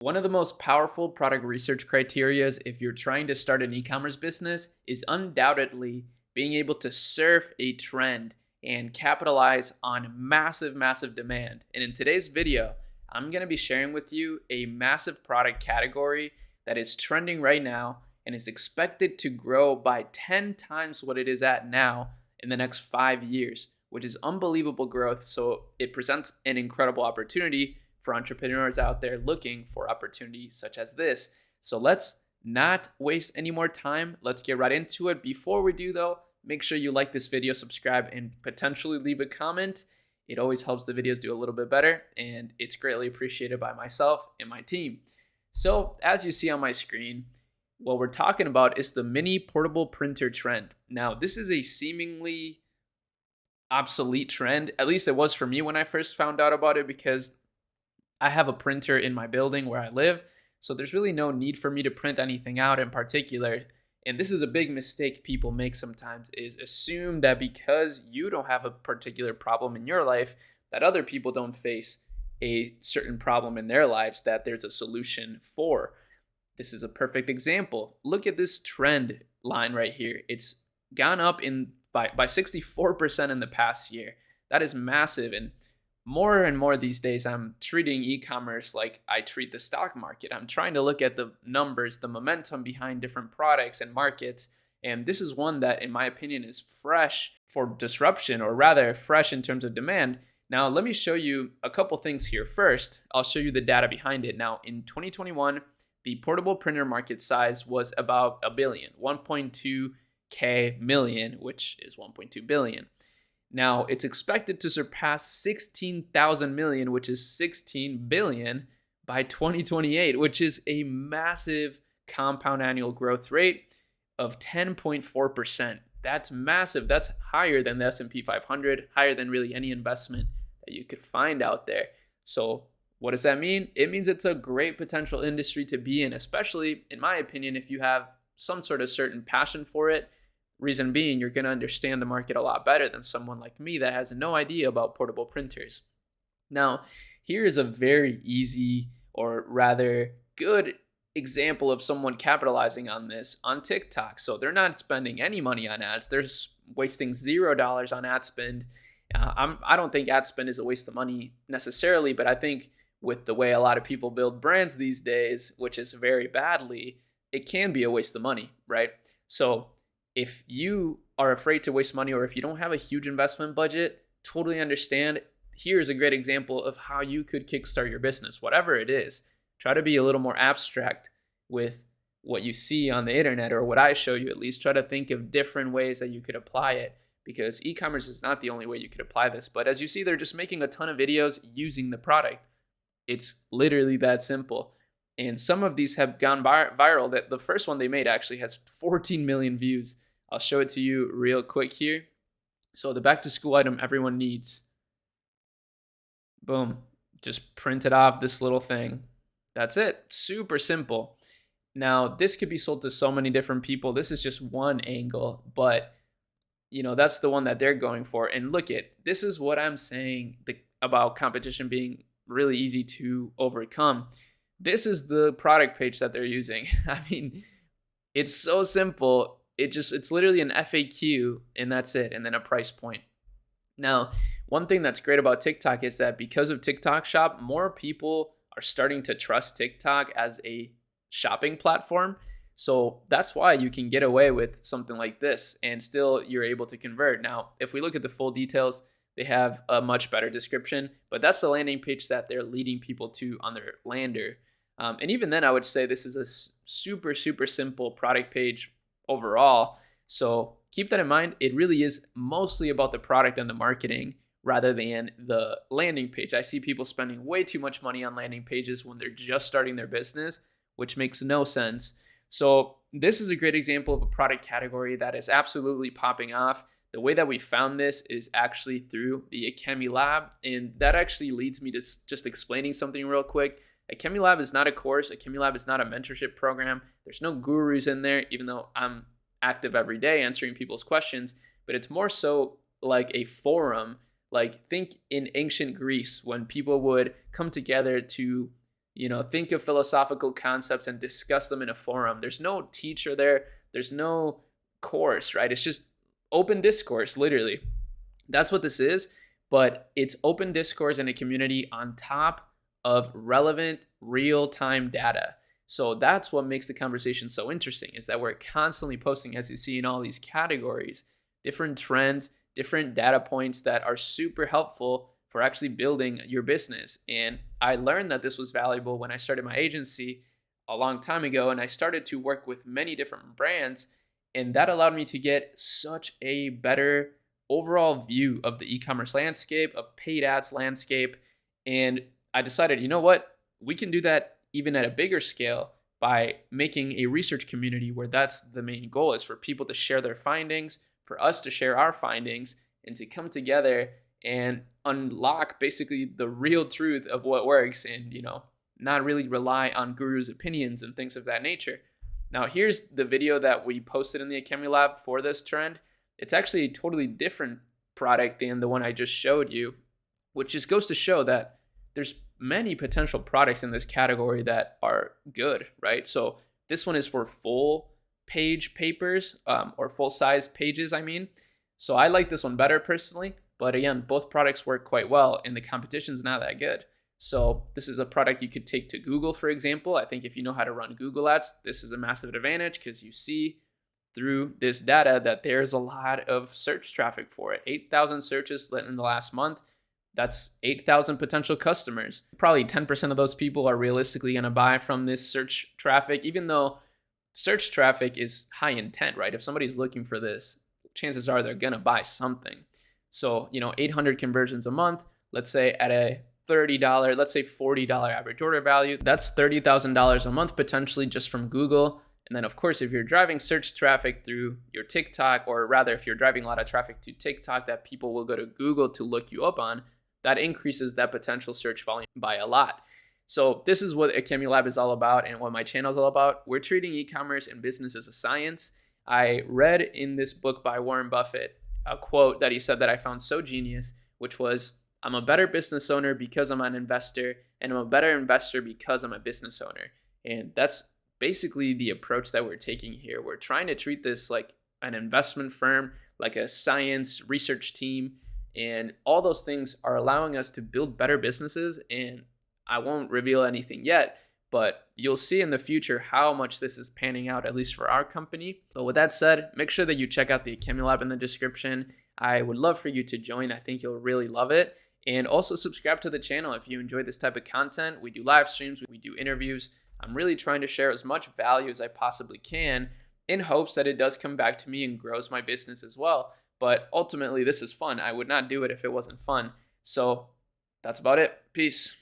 One of the most powerful product research criterias if you're trying to start an e-commerce business is undoubtedly being able to surf a trend and capitalize on massive demand. And in today's video, I'm going to be sharing with you a massive product category that is trending right now and is expected to grow by 10 times what it is at now in the next 5 years, which is unbelievable growth. So it presents an incredible opportunity for entrepreneurs out there looking for opportunities such as this. So let's not waste any more time. Let's get right into it. Before we do though, make sure you like this video, subscribe, and potentially leave a comment. It always helps the videos do a little bit better, and it's greatly appreciated by myself and my team. So as you see on my screen, what we're talking about is the mini portable printer trend. Now, this is a seemingly obsolete trend. At least it was for me when I first found out about it, because I have a printer in my building where I live, so there's really no need for me to print anything out in particular. And this is a big mistake people make sometimes, is assume that because you don't have a particular problem in your life, that other people don't face a certain problem in their lives that there's a solution for. This is a perfect example. Look at this trend line right here. It's gone up by 64% in the past year. That is massive. And more these days, I'm treating e-commerce like I treat the stock market. I'm trying to look at the numbers, the momentum behind different products and markets. And this is one that, in my opinion, is fresh for disruption, or rather fresh in terms of demand. Now, let me show you a couple things here. First, I'll show you the data behind it. Now, in 2021, the portable printer market size was about a billion, 1.2K million, which is 1.2 billion. Now, it's expected to surpass 16,000 million, which is 16 billion, by 2028, which is a massive compound annual growth rate of 10.4%. That's massive. That's higher than the S&P 500, higher than really any investment that you could find out there. So what does that mean? It means it's a great potential industry to be in, especially, in my opinion, if you have some sort of certain passion for it. Reason being, you're going to understand the market a lot better than someone like me that has no idea about portable printers. Now, here is a very easy, or rather good, example of someone capitalizing on this on TikTok. So they're not spending any money on ads. They're wasting $0 on ad spend. I don't think ad spend is a waste of money necessarily, but I think with the way a lot of people build brands these days, which is very badly, it can be a waste of money, right? So if you are afraid to waste money, or if you don't have a huge investment budget, totally understand. Here's a great example of how you could kickstart your business, whatever it is. Try to be a little more abstract with what you see on the internet, or what I show you at least. Try to think of different ways that you could apply it, because e-commerce is not the only way you could apply this. But as you see, they're just making a ton of videos using the product. It's literally that simple. And some of these have gone viral. That the first one they made actually has 14 million views. I'll show it to you real quick here. So the back to school item everyone needs. Boom. Just printed off this little thing. That's it. Super simple. Now, this could be sold to so many different people. This is just one angle, but that's the one that they're going for. And look this is what I'm saying about competition being really easy to overcome. This is the product page that they're using. I mean, it's so simple. It's literally an FAQ, and that's it, and then a price point. Now, one thing that's great about TikTok is that because of TikTok Shop, more people are starting to trust TikTok as a shopping platform. So that's why you can get away with something like this and still you're able to convert. Now, if we look at the full details, they have a much better description, but that's the landing page that they're leading people to on their lander. And even then, I would say this is a super simple product page overall. So keep that in mind. It really is mostly about the product and the marketing rather than the landing page. I see people spending way too much money on landing pages when they're just starting their business, which makes no sense. So this is a great example of a product category that is absolutely popping off. The way that we found this is actually through the Ecom Lab, and that actually leads me to just explaining something real quick. Ecom Lab is not a course. Ecom Lab is not a mentorship program. There's no gurus in there, even though I'm active every day answering people's questions, but it's more so like a forum. Like, think in ancient Greece when people would come together to think of philosophical concepts and discuss them in a forum. There's no teacher there. There's no course, right? It's just open discourse, literally. That's what this is, but it's open discourse in a community on top of relevant real-time data. So that's what makes the conversation so interesting, is that we're constantly posting, as you see in all these categories, different trends, different data points that are super helpful for actually building your business. And I learned that this was valuable when I started my agency a long time ago, and I started to work with many different brands, and that allowed me to get such a better overall view of the e-commerce landscape, of paid ads landscape. And I decided, you know what? We can do that even at a bigger scale by making a research community where that's the main goal, is for people to share their findings, for us to share our findings, and to come together and unlock basically the real truth of what works, and not really rely on gurus' opinions and things of that nature. Now, here's the video that we posted in the Ecom Lab for this trend. It's actually a totally different product than the one I just showed you, which just goes to show that there's many potential products in this category that are good, right? So this one is for full page papers, or full size pages, I mean. So I like this one better personally, but again, both products work quite well and the competition's not that good. So this is a product you could take to Google, for example. I think if you know how to run Google ads, this is a massive advantage, because you see through this data that there's a lot of search traffic for it. 8,000 searches in the last month. That's 8,000 potential customers. Probably 10% of those people are realistically going to buy from this search traffic, even though search traffic is high intent, right? If somebody's looking for this, chances are they're going to buy something. So, 800 conversions a month, let's say at a $30, let's say $40 average order value, that's $30,000 a month potentially just from Google. And then, of course, if you're driving search traffic through your TikTok, or rather, if you're driving a lot of traffic to TikTok that people will go to Google to look you up on, that increases that potential search volume by a lot. So this is what Ecom Lab is all about, and what my channel is all about. We're treating e-commerce and business as a science. I read in this book by Warren Buffett a quote that he said that I found so genius, which was, "I'm a better business owner because I'm an investor, and I'm a better investor because I'm a business owner." And that's basically the approach that we're taking here. We're trying to treat this like an investment firm, like a science research team, and all those things are allowing us to build better businesses. And I won't reveal anything yet, but you'll see in the future how much this is panning out, at least for our company. So with that said, make sure that you check out the Ecom Lab in the description. I would love for you to join. I think you'll really love it. And also subscribe to the channel if you enjoy this type of content. We do live streams, we do interviews. I'm really trying to share as much value as I possibly can, in hopes that it does come back to me and grows my business as well. But ultimately, this is fun. I would not do it if it wasn't fun. So that's about it. Peace.